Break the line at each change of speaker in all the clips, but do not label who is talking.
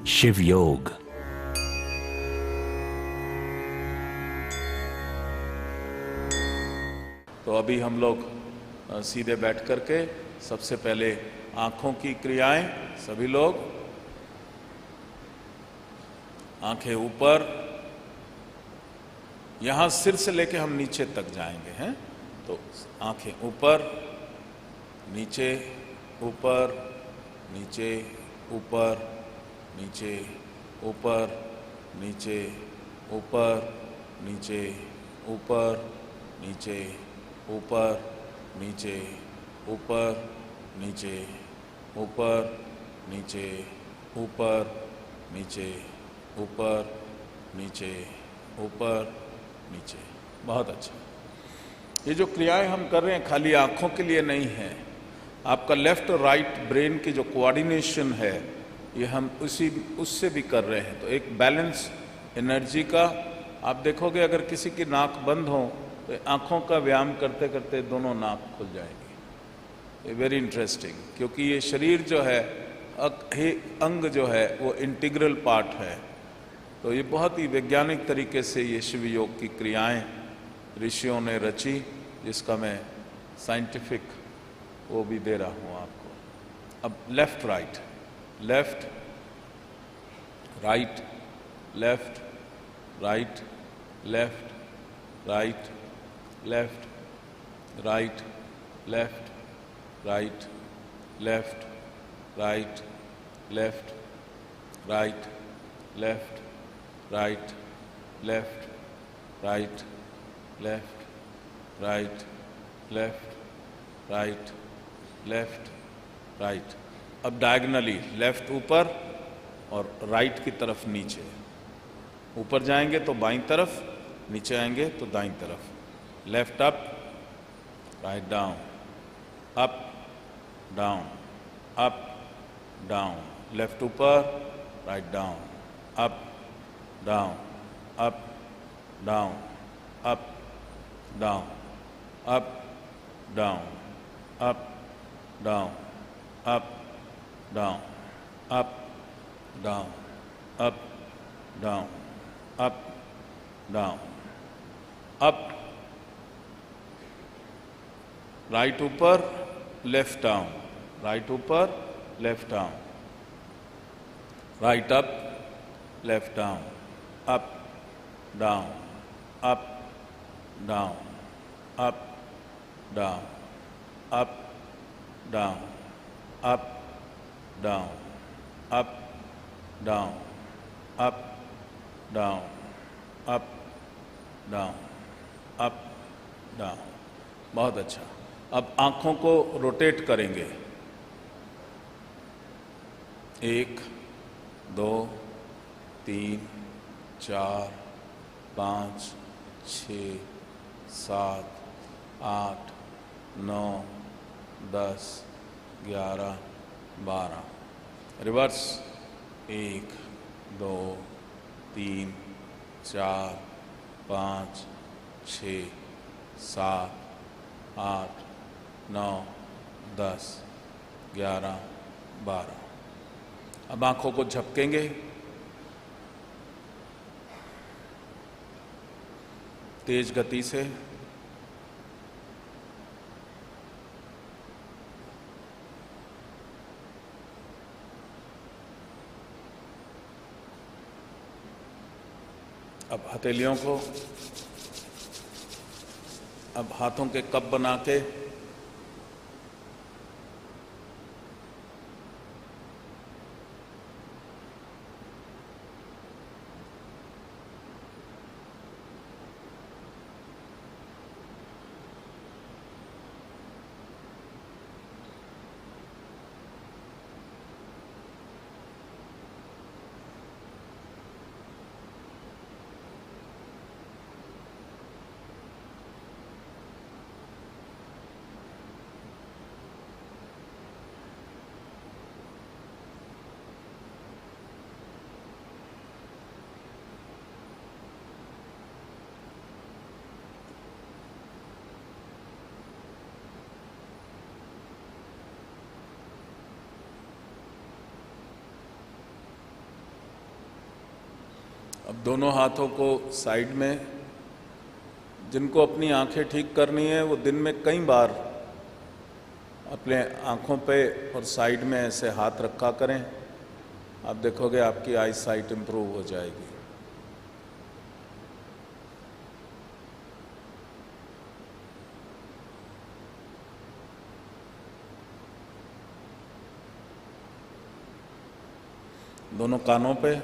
शिव योग।
तो अभी हम लोग सीधे बैठ करके सबसे पहले आंखों की क्रियाएं, सभी लोग आंखें ऊपर, यहां सिर से लेके हम नीचे तक जाएंगे हैं। तो आंखें ऊपर, नीचे, ऊपर, नीचे, ऊपर, नीचे, ऊपर, नीचे, ऊपर, नीचे, ऊपर, नीचे, ऊपर, नीचे, ऊपर, नीचे, ऊपर, नीचे, ऊपर, नीचे, ऊपर, नीचे, ऊपर, नीचे। बहुत अच्छा। ये जो क्रियाएं हम कर रहे हैं खाली आंखों के लिए नहीं है, आपका लेफ्ट और राइट ब्रेन की जो कोऑर्डिनेशन है ये हम उससे भी कर रहे हैं। तो एक बैलेंस एनर्जी का, आप देखोगे अगर किसी की नाक बंद हो तो आंखों का व्यायाम करते करते दोनों नाक खुल जाएगी। ये वेरी इंटरेस्टिंग, क्योंकि ये शरीर जो है, अंग जो है वो इंटीग्रल पार्ट है। तो ये बहुत ही वैज्ञानिक तरीके से ये शिव योग की क्रियाएं ऋषियों ने रची, जिसका मैं साइंटिफिक वो भी दे रहा हूँ आपको। अब left right, left right, left right, left right, left right, left right, left right, left right, left right, left right, left right, left right, left right. अब डायगनली लेफ्ट ऊपर और राइट की तरफ नीचे। ऊपर जाएंगे तो बाईं तरफ, नीचे आएंगे तो दाईं तरफ। Left up, right down, up down, up down, left ऊपर, right down, up down, up down, up down, up down, up down, up down, up down, up down, up down, up, right ऊपर, left down, right ऊपर, left down, right up, left down, up down, up down, up down, up down, up down, up down, up down, up down, up down. बहुत अच्छा। अब आंखों को rotate करेंगे। 1 2 3 4 5 6 7 8 9 10 11 12। Reverse. 1 2 3 4 5 6 7 8 9 10 11 12। अब आंखों को झपकेंगे। तेज गति से। अब हथेलियों को, अब हाथों के कप बना के दोनों हाथों को साइड में, जिनको अपनी आंखें ठीक करनी है वो दिन में कई बार अपने आँखों पे और साइड में ऐसे हाथ रखा करें। आप देखोगे आपकी आई साइट इम्प्रूव हो जाएगी। दोनों कानों पे,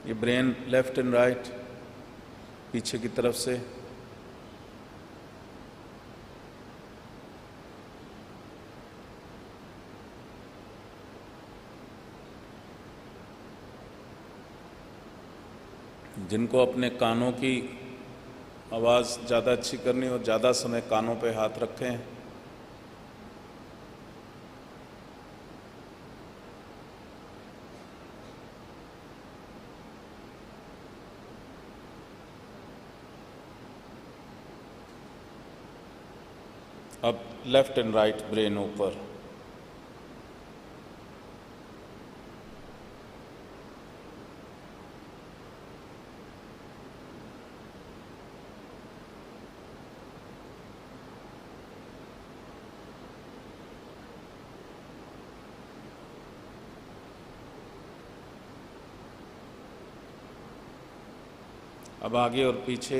ये ब्रेन लेफ्ट एंड राइट पीछे की तरफ से, जिनको अपने कानों की आवाज़ ज़्यादा अच्छी करनी हो ज़्यादा समय कानों पे हाथ रखें। अब लेफ्ट एंड राइट ब्रेन ऊपर, अब आगे और पीछे,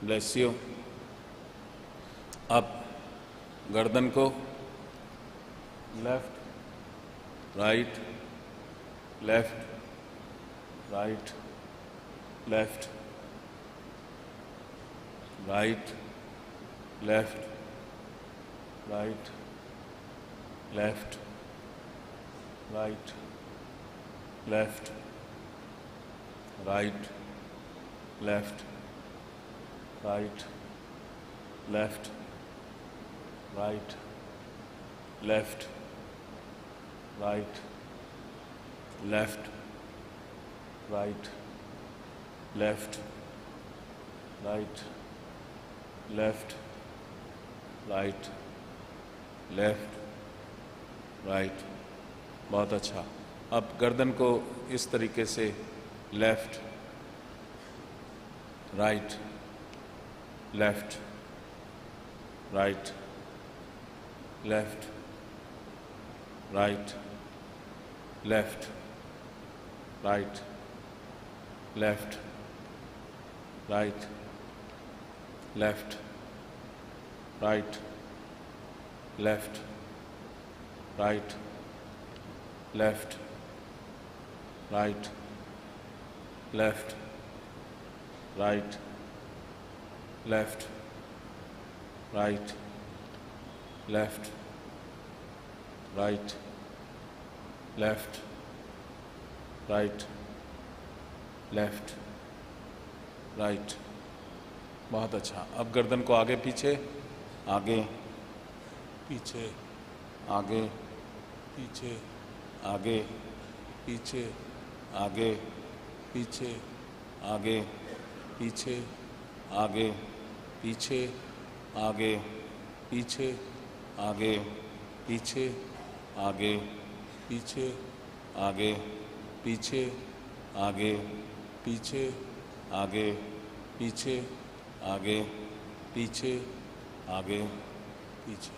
ब्लेस यू। अब गर्दन को left right left right left right left right left right left right left right left right left right left right left right left right left right. बहुत अच्छा। अब गर्दन को इस तरीके से left right left right left right left right left right left right left right left right left right left right left right left right left right. बहुत अच्छा। अब गर्दन को आगे पीछे, आगे पीछे, आगे पीछे, आगे पीछे, आगे पीछे, आगे पीछे, आगे पीछे, आगे पीछे, आगे पीछे, आगे पीछे, आगे पीछे, आगे पीछे, आगे पीछे, आगे पीछे, आगे पीछे।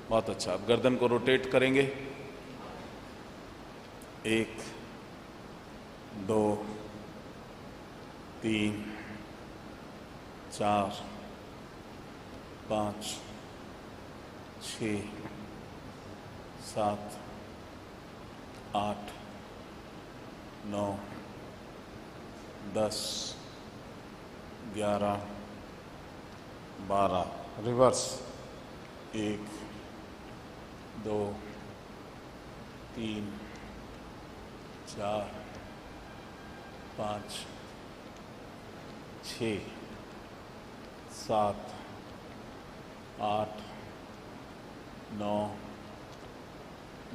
बहुत अच्छा। अब गर्दन को रोटेट करेंगे। 1 2 3 4 5 6 7 8 9 10 11 12। रिवर्स। एक, दो, तीन, चार, पाँच, 6, 7, 8, 9,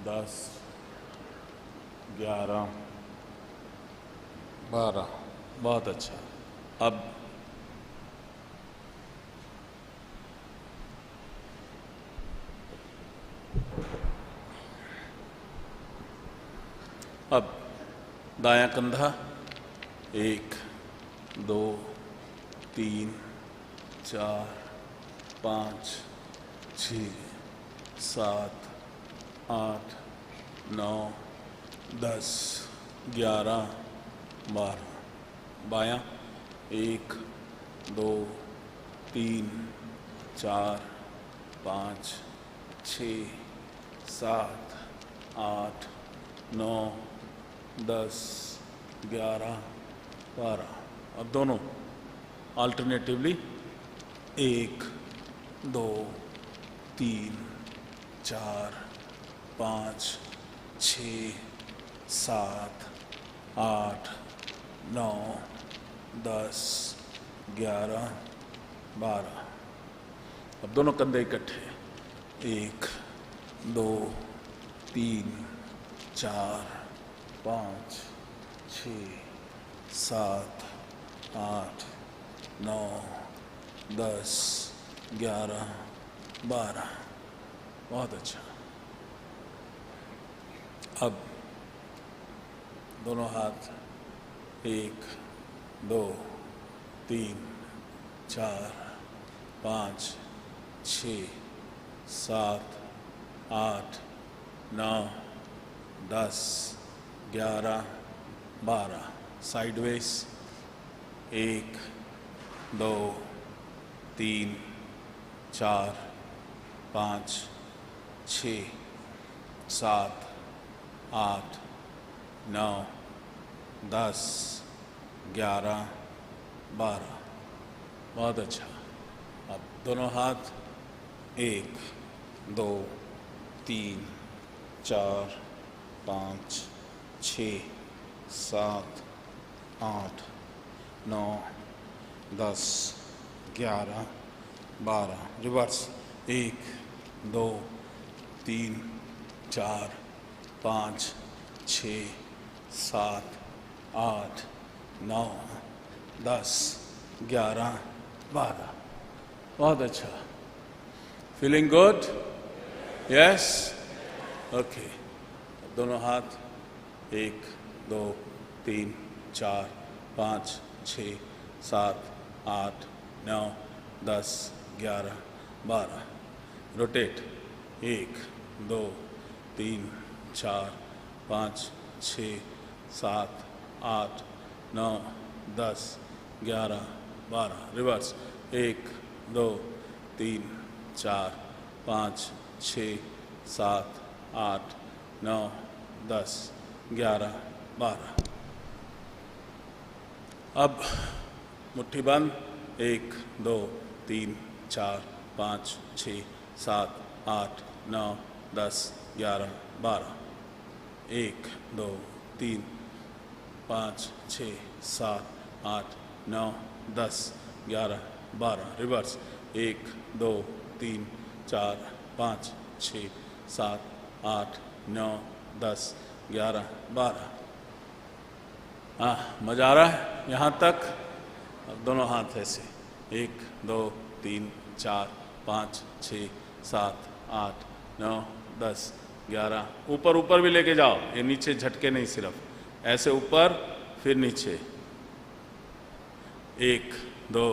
10, 11, 12। बहुत अच्छा। अब दायां कंधा, 1, 2, 3, 4, 5, 6, 7, 8, 9, 10, 11, 12। बायां, 1, 2, 3, 4, 5, 6, 7, 8, 9, 10, 11, 12। अब दोनों अल्टरनेटिवली 1, 2, 3, 4, 5, 6, 7, 8, 9, 10, 11, 12। अब दोनों कंधे इकट्ठे, 1, 2, 3, 4, 5, 6, 7, 8, 9, 10, 11, 12। बहुत अच्छा। अब दोनों हाथ, 1, 2, 3, 4, 5, 6, 7, 8, 9, 10, 11, 12। साइडवेज, 1, 2, 3, 4, 5, 6, 7, 8, 9, 10, 11, 12। बहुत अच्छा। अब दोनों हाथ, 1, 2, 3, 4, 5, 6, 7, 8, 9, 10, 11, 12। रिवर्स, 1, 2, 3, 4, 5, 6, 7, 8, 9, 10, 11, 12। बहुत अच्छा। Feeling good? यस? ओके। दोनों हाथ, 1, 2, 3, 4, 5, 6, 7, 8, 9, 10, 11, 12। रोटेट, 1, 2, 3, 4, 5, 6, 7, 8, 9, 10, 11, 12। रिवर्स, 1, 2, 3, 4, 5, 6, 7, 8, 9, 10, 11, 12। अब मुट्ठी बंद, 1, 2, 3, 4, 5, 6, 7, 8, 9, 10, 11, 12। 1, 2, 3, 5, 6, 7, 8, 9, 10, 11, 12। रिवर्स, 1, 2, 3, 4, 5, 6, 7, 8, 9, 10, 11, 12। हाँ, मजा आ रहा है यहाँ तक? अब दोनों हाथ ऐसे, 1, 2, 3, 4, 5, 6, 7, 8, 9, 10, 11। ऊपर ऊपर भी लेके जाओ, ये नीचे झटके नहीं, सिर्फ ऐसे ऊपर फिर नीचे। 1, 2,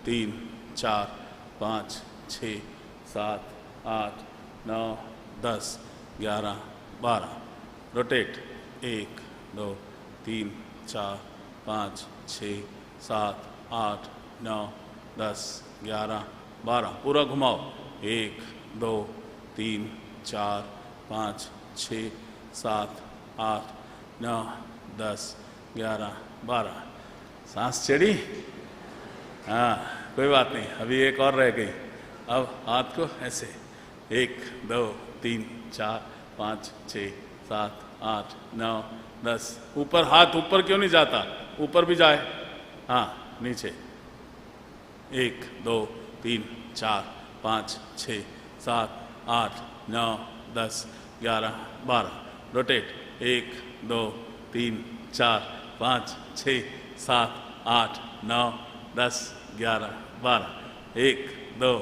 3, 4, 5, 6, 7, 8, 9, 10, 11, 12। रोटेट, 1, 2, 3, 4, 5, 6, 7, 8, 9, 10, 11, 12। पूरा घुमाओ, 1, 2, 3, 4, 5, 6, 7, 8, 9, 10, 11, 12। सांस चढ़ी? हाँ, कोई बात नहीं, अभी एक और रह गई। अब हाथ को ऐसे, 1 2 3 4 5 6 7 8 9 10। ऊपर, हाथ ऊपर क्यों नहीं जाता? ऊपर भी जाए। हाँ, नीचे। 1 2 3 4 5 6 7 8 9 10 11 12। रोटेट। 1 2 3 4 5 6 7 8 9 10 11 12। 1 2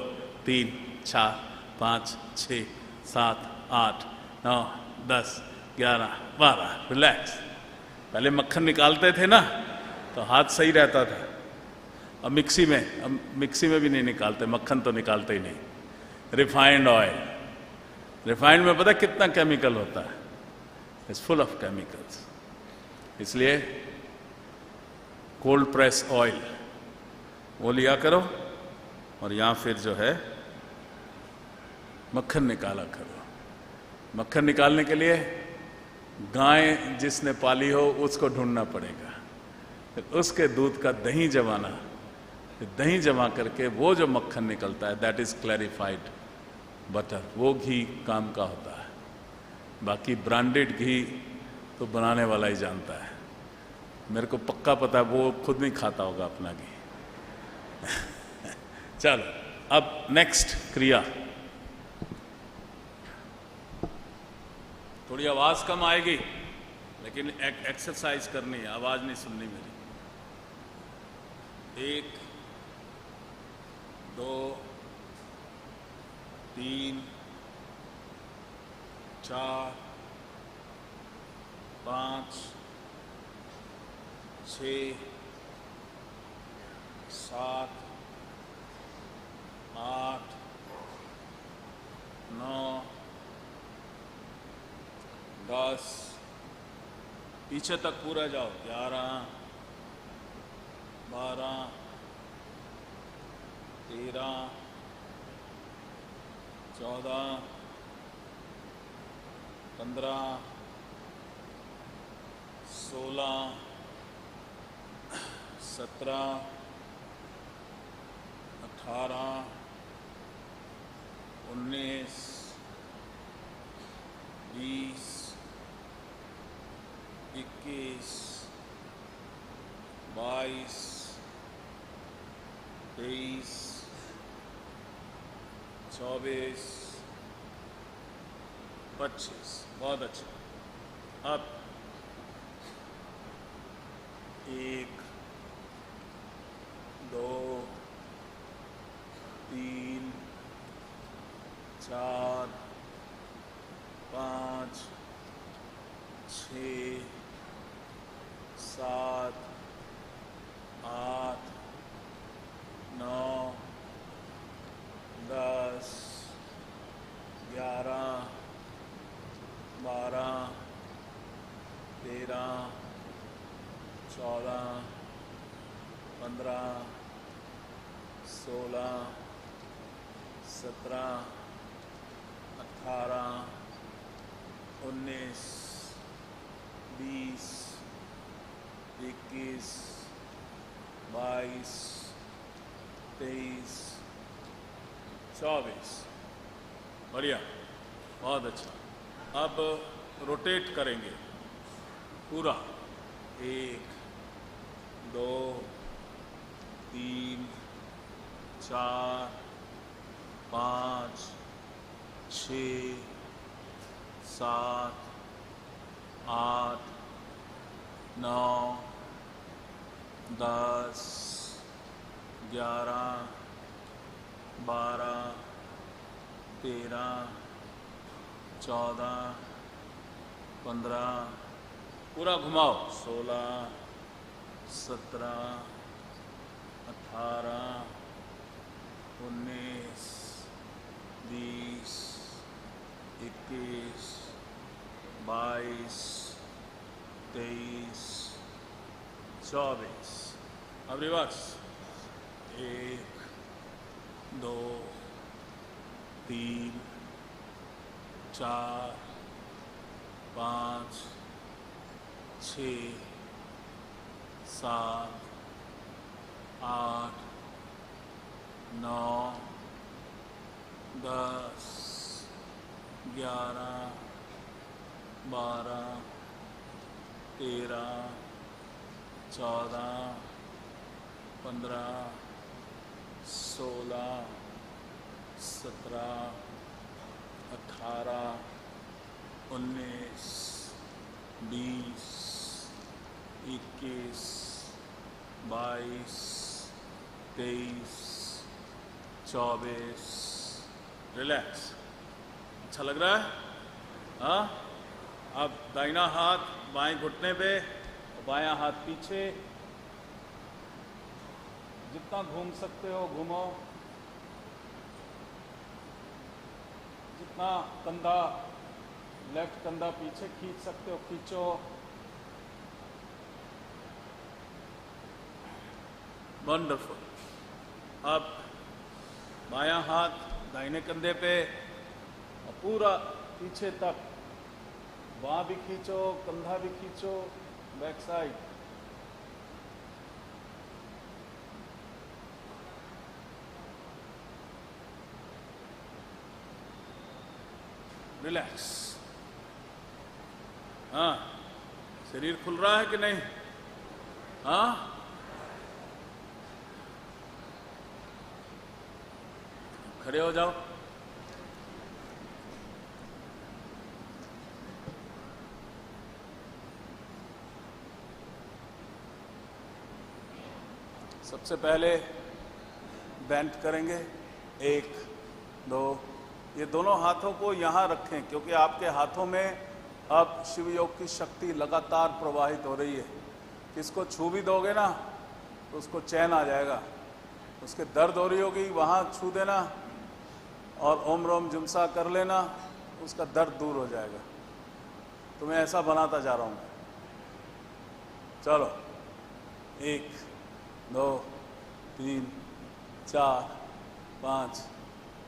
3 4 5 6 7 8 9 10 11 12। रिलैक्स। पहले मक्खन निकालते थे ना तो हाथ सही रहता था। अब मिक्सी में भी नहीं निकालते, मक्खन तो निकालते ही नहीं। रिफाइंड ऑयल, रिफाइंड में पता कितना केमिकल होता है? It's full of chemicals. इसलिए कोल्ड प्रेस ऑयल वो लिया करो और या फिर जो है मक्खन निकाला करो। मक्खन निकालने के लिए गाय जिसने पाली हो उसको ढूंढना पड़ेगा, फिर उसके दूध का दही जमाना, फिर दही जमा करके वो जो मक्खन निकलता है दैट इज क्लैरिफाइड बटर, वो घी काम का होता है। बाकी ब्रांडेड घी तो बनाने वाला ही जानता है। मेरे को पक्का पता है वो खुद नहीं खाता होगा अपना घी। चलो, अब नेक्स्ट क्रिया। थोड़ी आवाज कम आएगी लेकिन एक्सरसाइज करनी है, आवाज नहीं सुननी मेरी। 1 2 3 4 5 6 7 8 9 10। पीछे तक पूरा जाओ। 11 12 13 14 15 16 17 18 19 20 21 22 23 24 25। बहुत अच्छा। अब 1 2 3 4 5 6 7 8 9 10 11 12 13 14 15 16 17 18 19 20 21 22 23 24। बढ़िया, बहुत अच्छा। अब रोटेट करेंगे पूरा। 1 2 3 4 5 6 7 8 9 10 11 12 13 14 15। पूरा घुमाओ। 16 17 18 19 20 21 22 23 24। अब रिवर्स। 1 2 3 4 5 6 7 8 9 10 11, 12, 13, 14, 15, 16, 17, 18, 19, 20, 21, 22, 23, 24। रिलैक्स। अच्छा लग रहा है? हाँ। अब दाहिना हाथ बाएं घुटने पे, बायां हाथ पीछे, जितना घूम सकते हो घूमो, जितना कंधा लेफ्ट कंधा पीछे खींच सकते हो खींचो। वंडरफुल। अब बायां हाथ दाहिने कंधे पे और पूरा पीछे तक, बाँ भी खींचो, कंधा भी खींचो, बैक साइड। रिलैक्स। हाँ, शरीर खुल रहा है कि नहीं? हाँ, खड़े हो जाओ। सबसे पहले बेंट करेंगे, 1, 2। ये दोनों हाथों को यहाँ रखें क्योंकि आपके हाथों में अब शिव योग की शक्ति लगातार प्रवाहित हो रही है। किसको छू भी दोगे ना तो उसको चैन आ जाएगा। उसके दर्द हो रही होगी, वहाँ छू देना और ओम रोम जुमसा कर लेना, उसका दर्द दूर हो जाएगा। तो मैं ऐसा बनाता जा रहा हूँ। चलो, 1, 2, 3, 4, 5,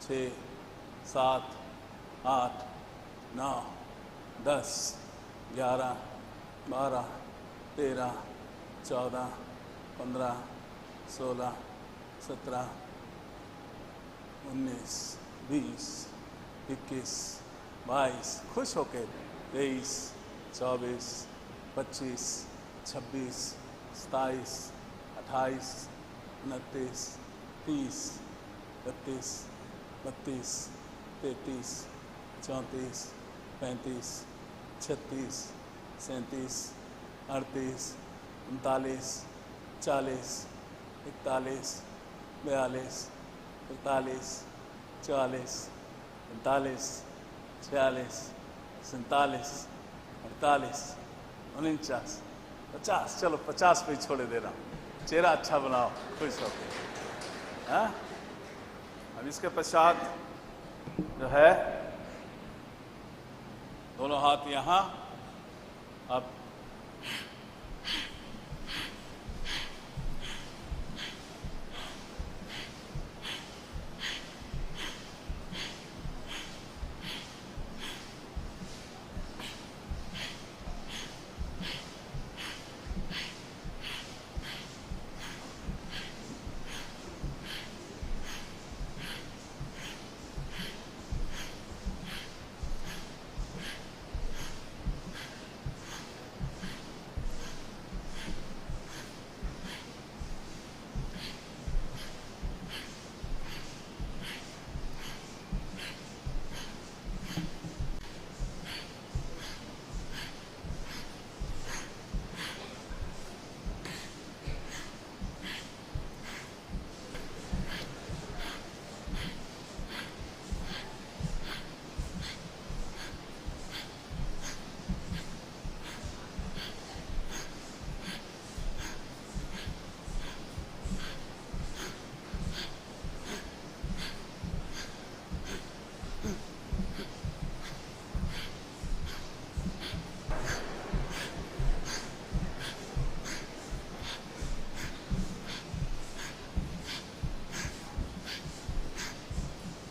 6, 7, 8, 9, 10, 11, 12, 13, 14, 15, 16, 17, 19, 20, 21, 22, खुश होके 23, 24, 25, 26, 27, 28, 29, 30, 31, 32, 33, 34, 35, 36, 37, 38, 39, 40, 41, 42, 43, 44, 45, 46, 47, 48, 49, 50। चलो 50 पे ही छोड़े दे रहा हूँ। चेहरा अच्छा बनाओ, खुश हो। हाँ, अब इसके पश्चात जो है दोनों हाथ यहाँ। अब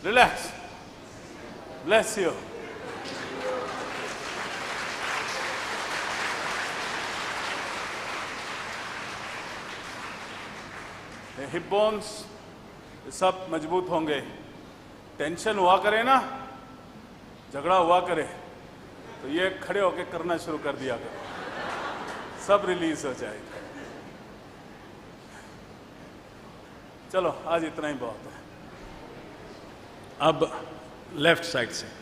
relax. Bless you. Hip bones सब मजबूत होंगे। टेंशन हुआ करे ना
झगड़ा हुआ करे तो ये खड़े होके करना शुरू कर दिया करो, सब रिलीज हो जाएगा। चलो आज इतना ही बहुत है। अब लेफ्ट साइड से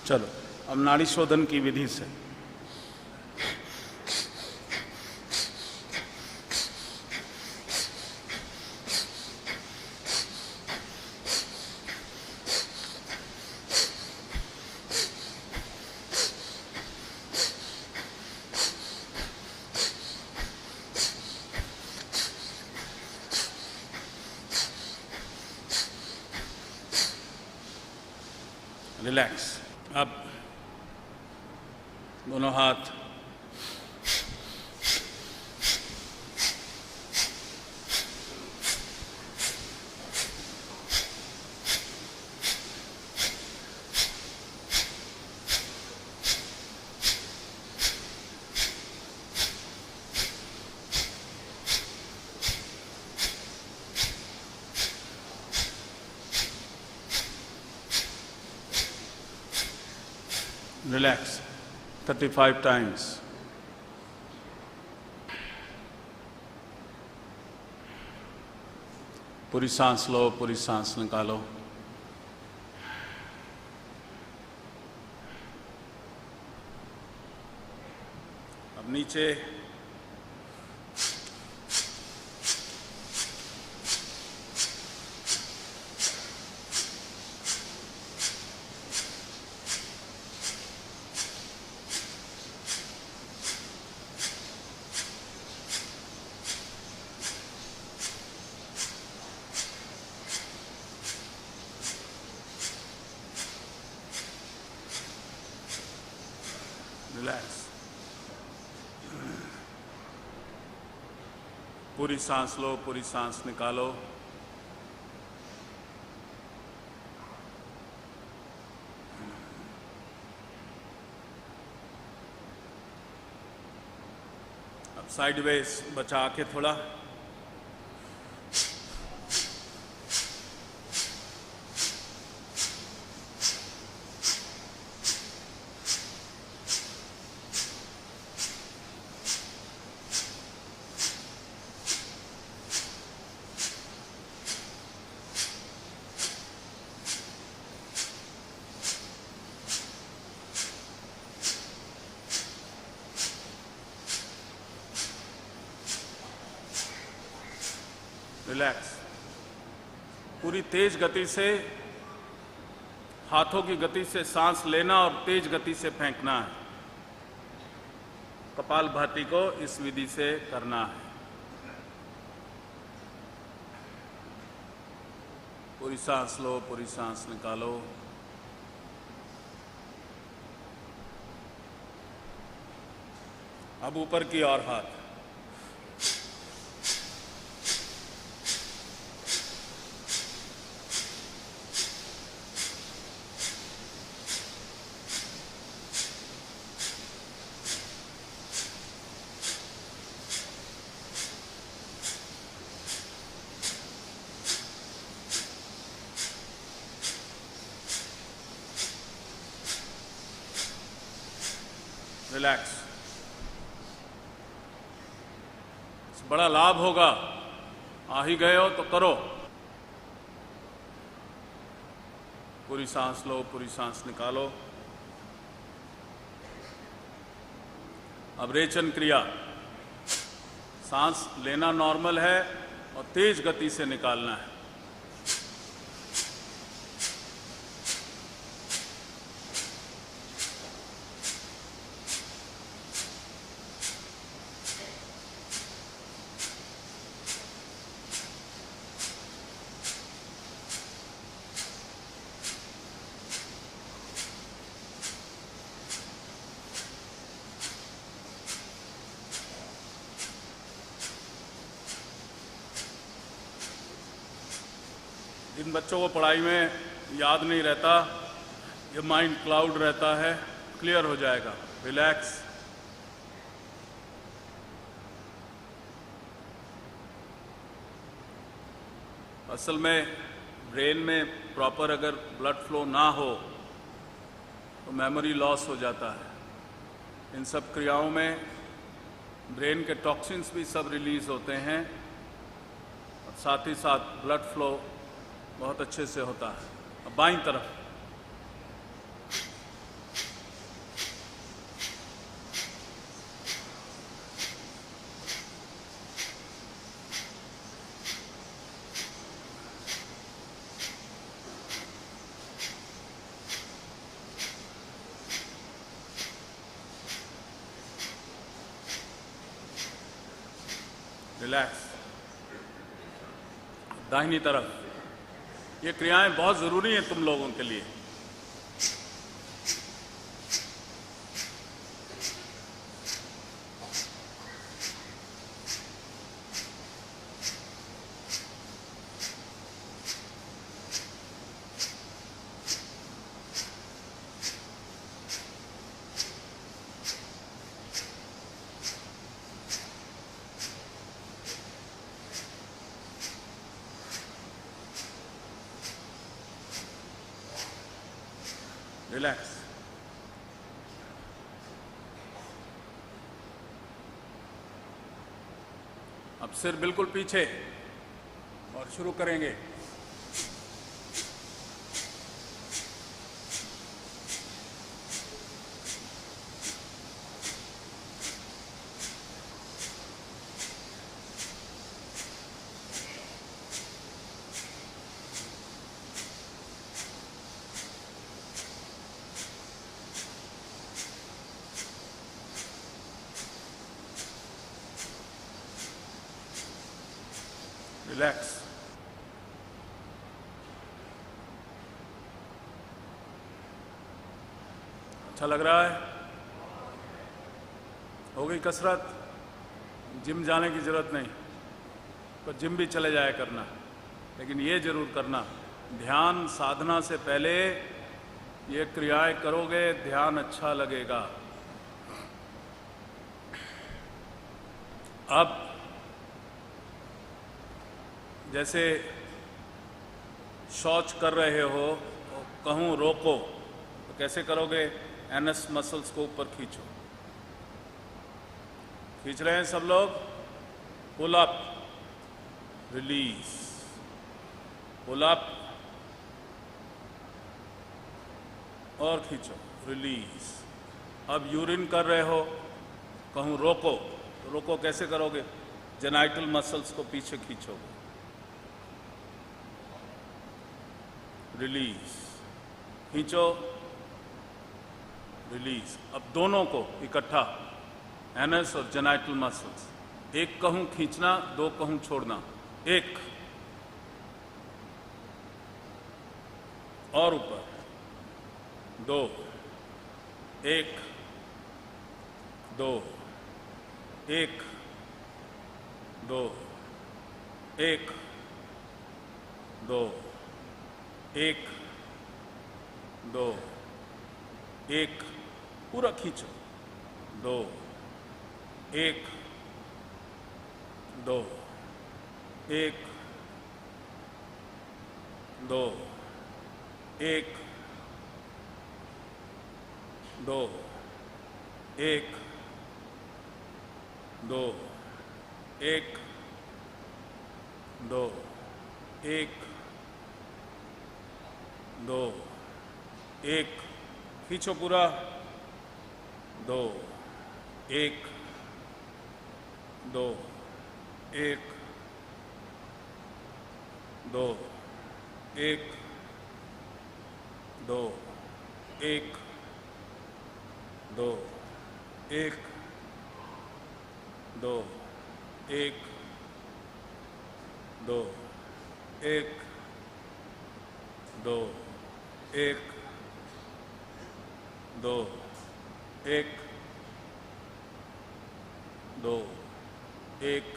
चलो अब नाड़ी शोधन की विधि से रिलैक्स। अब दोनों हाथ रिलैक्स 35 टाइम्स। पूरी सांस लो, पूरी सांस निकालो। अब नीचे रिलैक्स। पूरी सांस लो, पूरी सांस निकालो। अब साइडवेज बचा के थोड़ा रिलैक्स। पूरी तेज गति से, हाथों की गति से सांस लेना और तेज गति से फेंकना है। कपालभाति को इस विधि से करना है। पूरी सांस लो, पूरी सांस निकालो। अब ऊपर की ओर हाथ, रिलैक्स। बड़ा लाभ होगा, आ ही गए हो तो करो। पूरी सांस लो, पूरी सांस निकालो। अब रेचन क्रिया, सांस लेना नॉर्मल है और तेज गति से निकालना है। जिन बच्चों को पढ़ाई में याद नहीं रहता, ये माइंड क्लाउड रहता है, क्लियर हो जाएगा। रिलैक्स। असल में ब्रेन में प्रॉपर अगर ब्लड फ्लो ना हो तो मेमोरी लॉस हो जाता है। इन सब क्रियाओं में ब्रेन के टॉक्सिन्स भी सब रिलीज होते हैं और साथ ही साथ ब्लड फ्लो बहुत अच्छे से होता है। अब बाईं तरफ रिलैक्स। दाहिनी तरफ। ये क्रियाएं बहुत जरूरी हैं तुम लोगों के लिए। रिलैक्स। अब सिर बिल्कुल पीछे और शुरू करेंगे। रिलैक्स। अच्छा लग रहा है? हो गई कसरत? जिम जाने की जरूरत नहीं, पर जिम भी चले जाया करना, लेकिन ये जरूर करना, ध्यान साधना से पहले ये क्रियाएं करोगे, ध्यान अच्छा लगेगा। अब जैसे शौच कर रहे हो, कहूँ रोको, तो कैसे करोगे? एनस मसल्स को ऊपर खींचो। खींच रहे हैं सब लोग? Pull up, release, pull up और खींचो, रिलीज। अब यूरिन कर रहे हो, कहूँ रोको, तो रोको कैसे करोगे? जेनाइटल मसल्स को पीछे खींचोगे, रिलीज, खींचो, रिलीज। अब दोनों को इकट्ठा, एनस और जेनाइटल मसल्स, एक कहूं खींचना, दो कहूं छोड़ना, एक और ऊपर, दो, एक, दो, एक, दो, एक, दो, एक, दो, एक, पूरा खींचो, दो, एक, दो, एक, दो, एक, दो, एक, दो, एक, दो, एक, दो, एक, खींचो पूरा, दो, एक, दो, एक, दो, एक, दो, एक, दो, एक, दो, एक, दो, एक, दो, एक, दो, एक, दो, एक,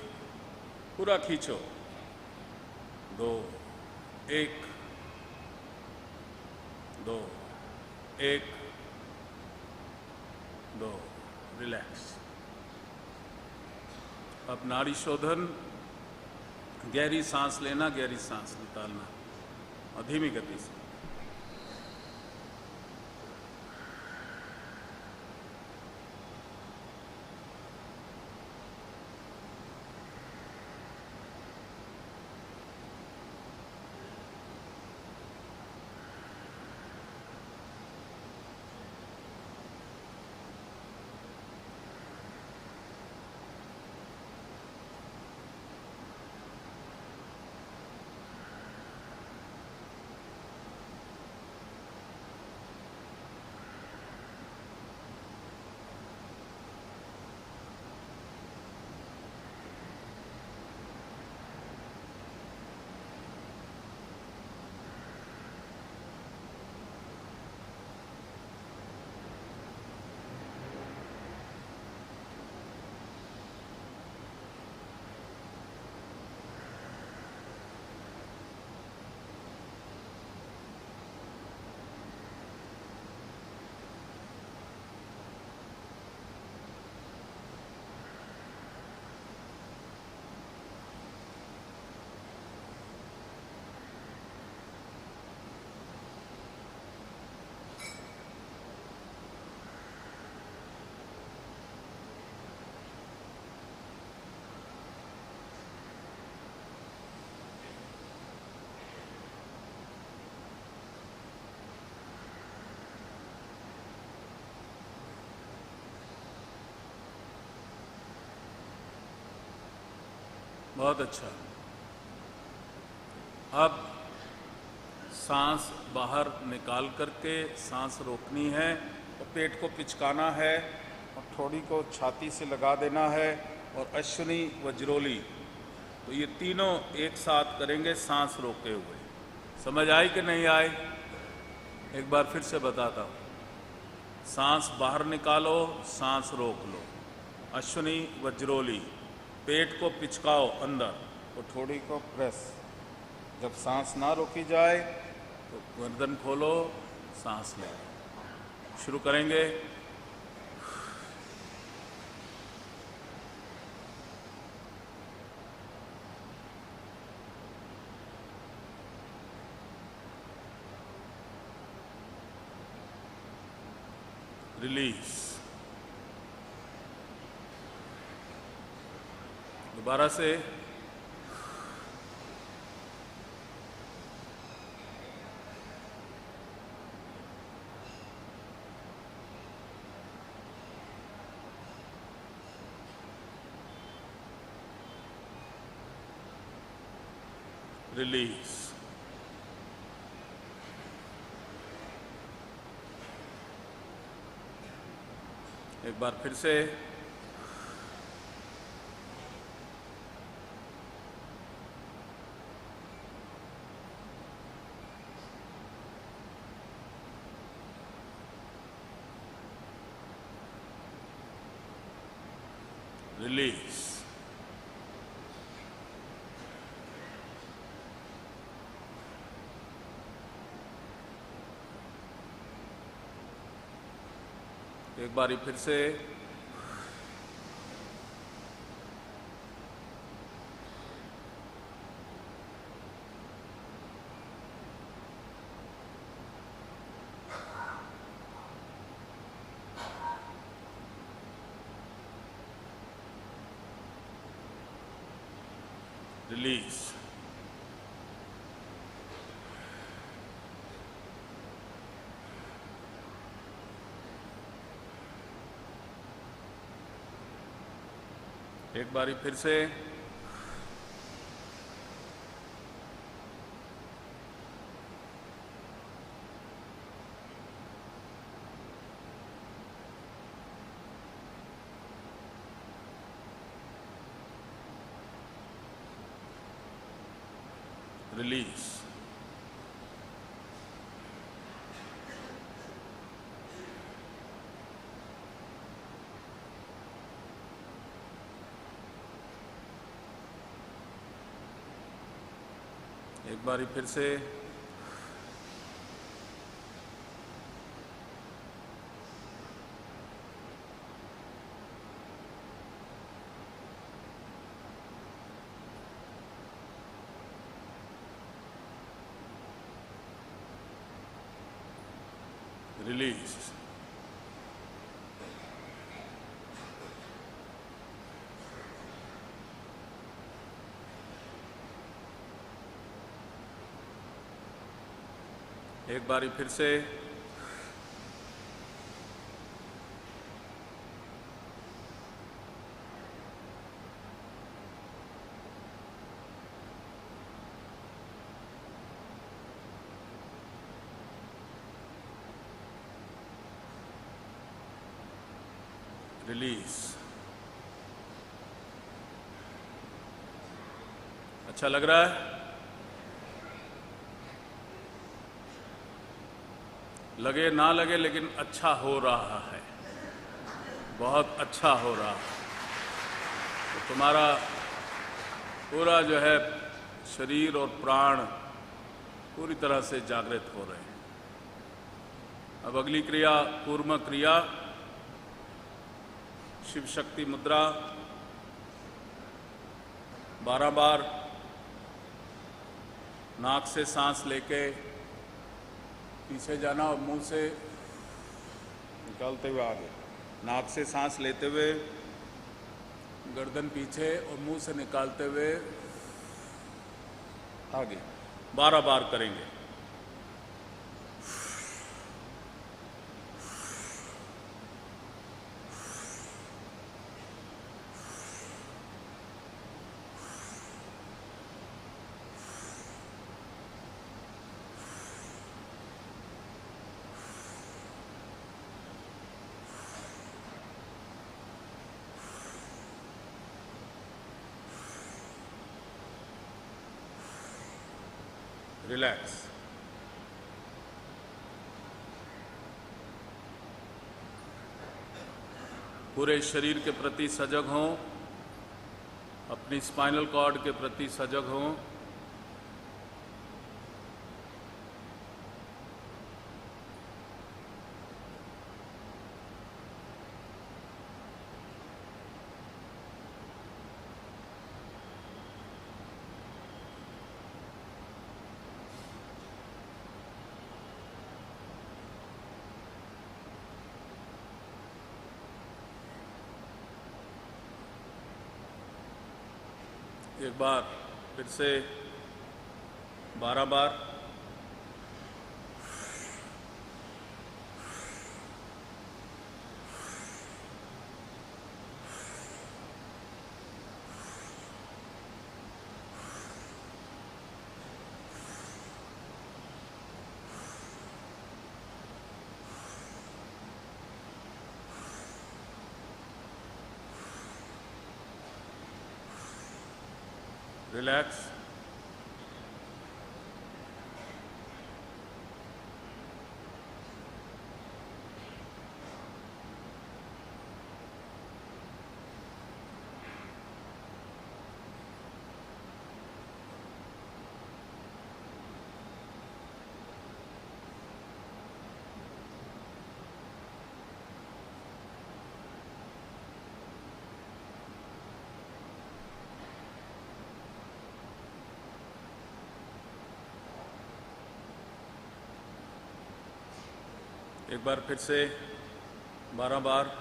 पूरा खींचो, दो, एक, 2, 1, 2, रिलैक्स। अब नाड़ी शोधन, गहरी सांस लेना, गहरी सांस निकालना और धीमी गति से। बहुत अच्छा। अब सांस बाहर निकाल करके सांस रोकनी है और पेट को पिचकाना है और थोड़ी को छाती से लगा देना है और अश्विनी वज्रोली, तो ये तीनों एक साथ करेंगे सांस रोके हुए। समझ आई कि नहीं आई? एक बार फिर से बताता हूँ। सांस बाहर निकालो, सांस रोक लो, अश्विनी वज्रोली, पेट को पिचकाओ अंदर और थोड़ी को प्रेस। जब सांस ना रोकी जाए तो गर्दन खोलो, सांस ले। शुरू करेंगे। रिलीज। दोबारा से। रिलीज। एक बार फिर से। रिलीज। एक बारी फिर से। रिलीज। एक बारी फिर से। रिलीज। एक बारी फिर से। रिलीज। एक बारी फिर से रिलीज। अच्छा लग रहा है? लगे ना लगे, लेकिन अच्छा हो रहा है, बहुत अच्छा हो रहा है। तो तुम्हारा पूरा जो है शरीर और प्राण पूरी तरह से जागृत हो रहे हैं। अब अगली क्रिया कूर्म क्रिया, शिव शक्ति मुद्रा। 12 बार नाक से सांस लेके पीछे जाना और मुंह से निकालते हुए आगे। नाक से सांस लेते हुए गर्दन पीछे और मुंह से निकालते हुए आगे। 12 बार करेंगे। रिलैक्स। पूरे शरीर के प्रति सजग हों, अपनी स्पाइनल कॉर्ड के प्रति सजग हों। एक बार फिर से 12 बार। रिलैक्स। एक बार फिर से 12 बार।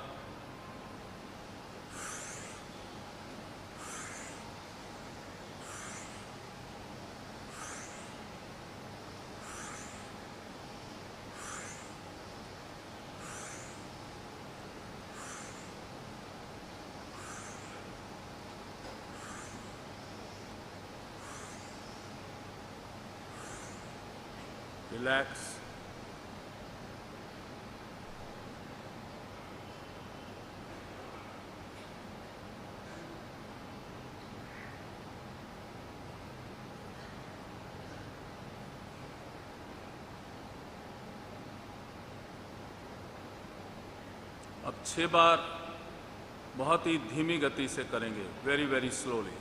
रिलैक्स। अब 6 बार बहुत ही धीमी गति से करेंगे, वेरी वेरी स्लोली।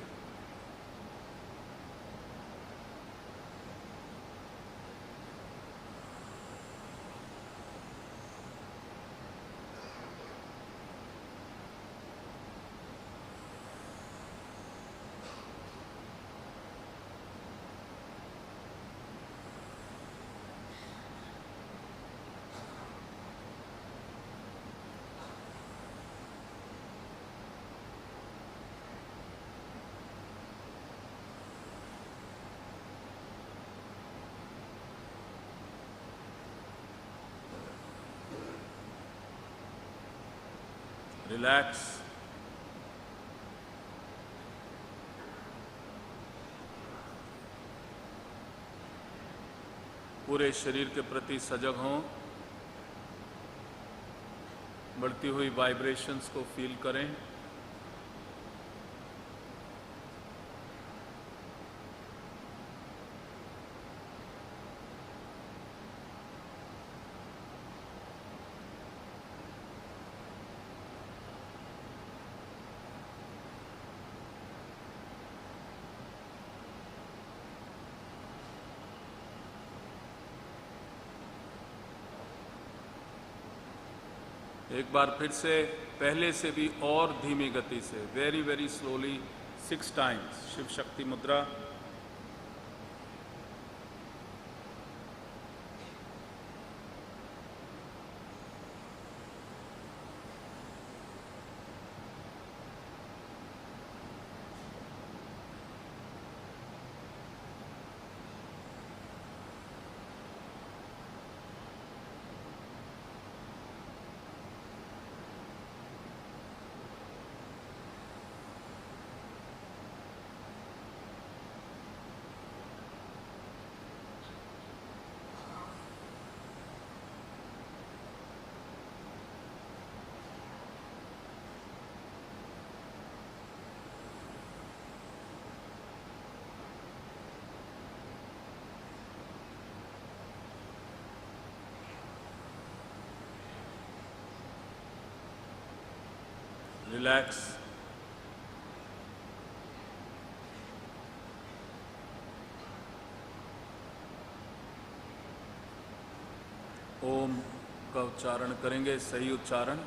रिलैक्स। पूरे शरीर के प्रति सजग हों। बढ़ती हुई वाइब्रेशंस को फील करें। एक बार फिर से पहले से भी और धीमी गति से, very very slowly 6 times Shiv Shakti mudra. Relax. ओम का उच्चारण करेंगे, सही उच्चारण।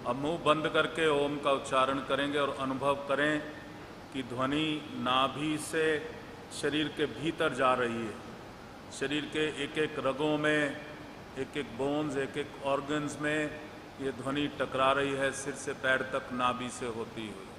अब मुंह बंद करके ओम का उच्चारण करेंगे और अनुभव करें कि ध्वनि नाभि से शरीर के भीतर जा रही है। शरीर के एक एक रगों में, एक एक बोन्स, एक एक ऑर्गन्स में ये ध्वनि टकरा रही है, सिर से पैर तक नाभि से होती हुई।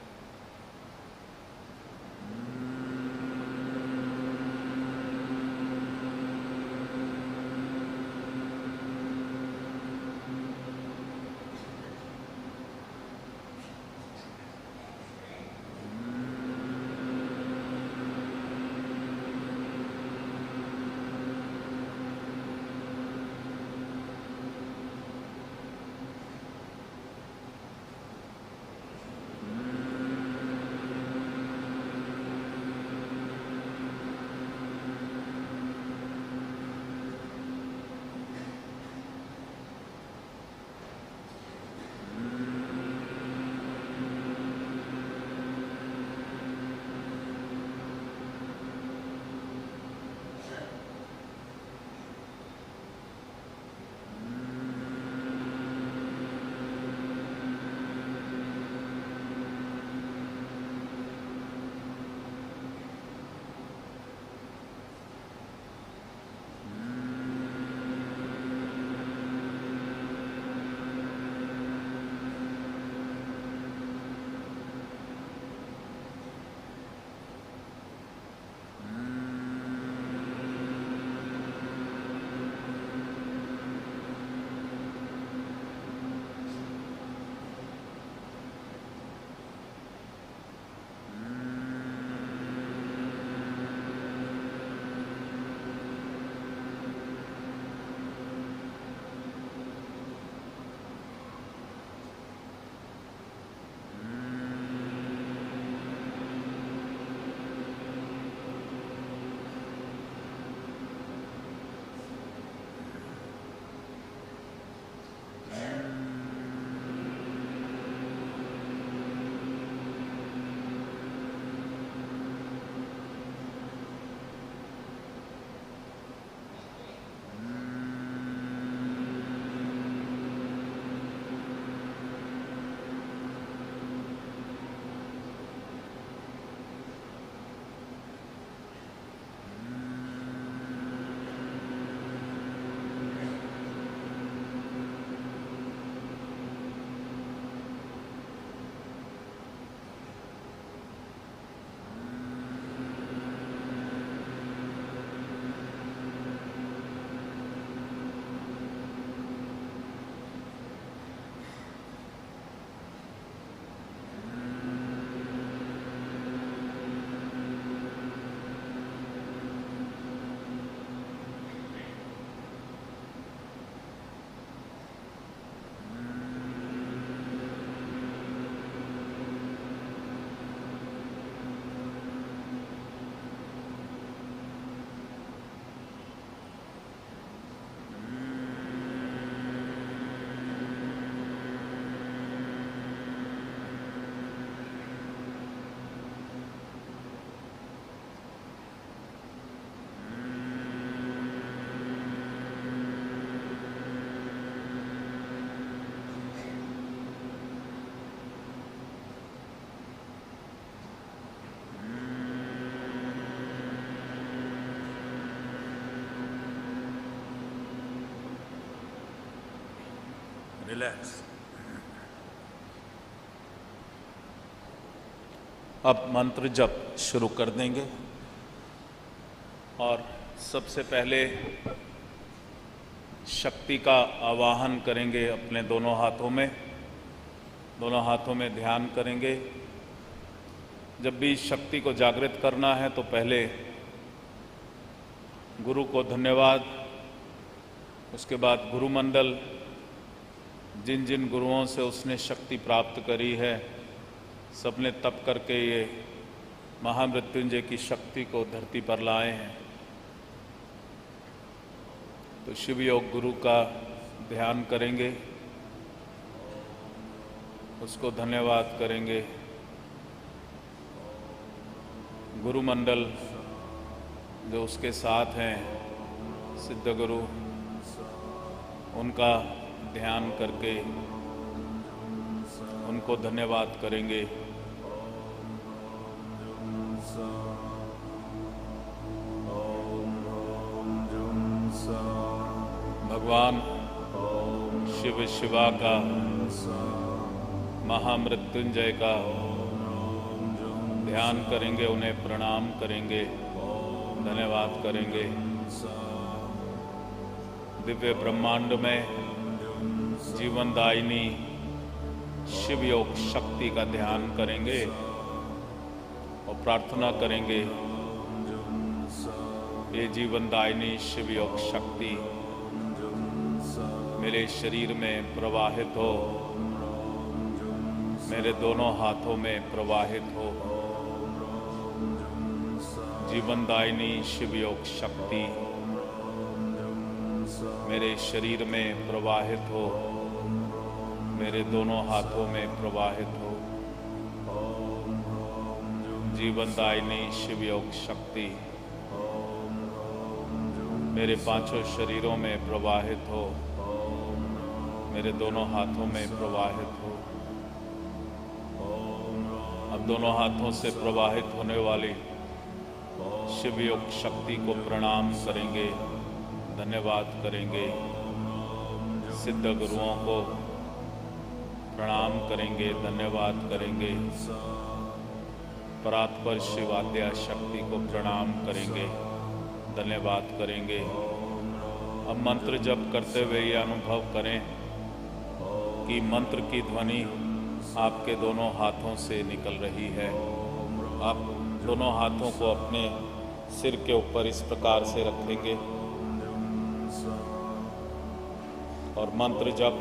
रिलैक्स।
अब मंत्र जप शुरू कर देंगे और सबसे पहले शक्ति का आवाहन करेंगे अपने दोनों हाथों में ध्यान करेंगे। जब भी शक्ति को जागृत करना है तो पहले गुरु को धन्यवाद, उसके बाद गुरुमंडल, जिन जिन गुरुओं से उसने शक्ति प्राप्त करी है सबने तप करके ये महामृत्युंजय की शक्ति को धरती पर लाए हैं। तो शिव योग गुरु का ध्यान करेंगे, उसको धन्यवाद करेंगे। गुरुमंडल जो उसके साथ हैं, सिद्ध गुरु, उनका ध्यान करके उनको धन्यवाद करेंगे। भगवान शिव शिवा का, महामृत्युंजय का ध्यान करेंगे, उन्हें प्रणाम करेंगे, धन्यवाद करेंगे। दिव्य ब्रह्मांड में जीवनदायिनी शिव योग शक्ति का ध्यान करेंगे और प्रार्थना करेंगे, ये जीवनदायिनी शिव योग शक्ति मेरे शरीर में प्रवाहित हो, मेरे दोनों हाथों में प्रवाहित हो। जीवनदायिनी शिव योग शक्ति मेरे शरीर में प्रवाहित हो, मेरे दोनों हाथों में प्रवाहित हो। जीवनदायिनी शिव योग शक्ति मेरे पांचों शरीरों में प्रवाहित हो, मेरे दोनों हाथों में प्रवाहित हो। अब दोनों हाथों से प्रवाहित होने वाली शिव योग शक्ति को प्रणाम करेंगे, धन्यवाद करेंगे। सिद्ध गुरुओं को प्रणाम करेंगे, धन्यवाद करेंगे। परात्पर शिवाद्या शक्ति को प्रणाम करेंगे, धन्यवाद करेंगे। अब मंत्र जप करते हुए ये अनुभव करें कि मंत्र की ध्वनि आपके दोनों हाथों से निकल रही है। आप दोनों हाथों को अपने सिर के ऊपर इस प्रकार से रखेंगे और मंत्र जप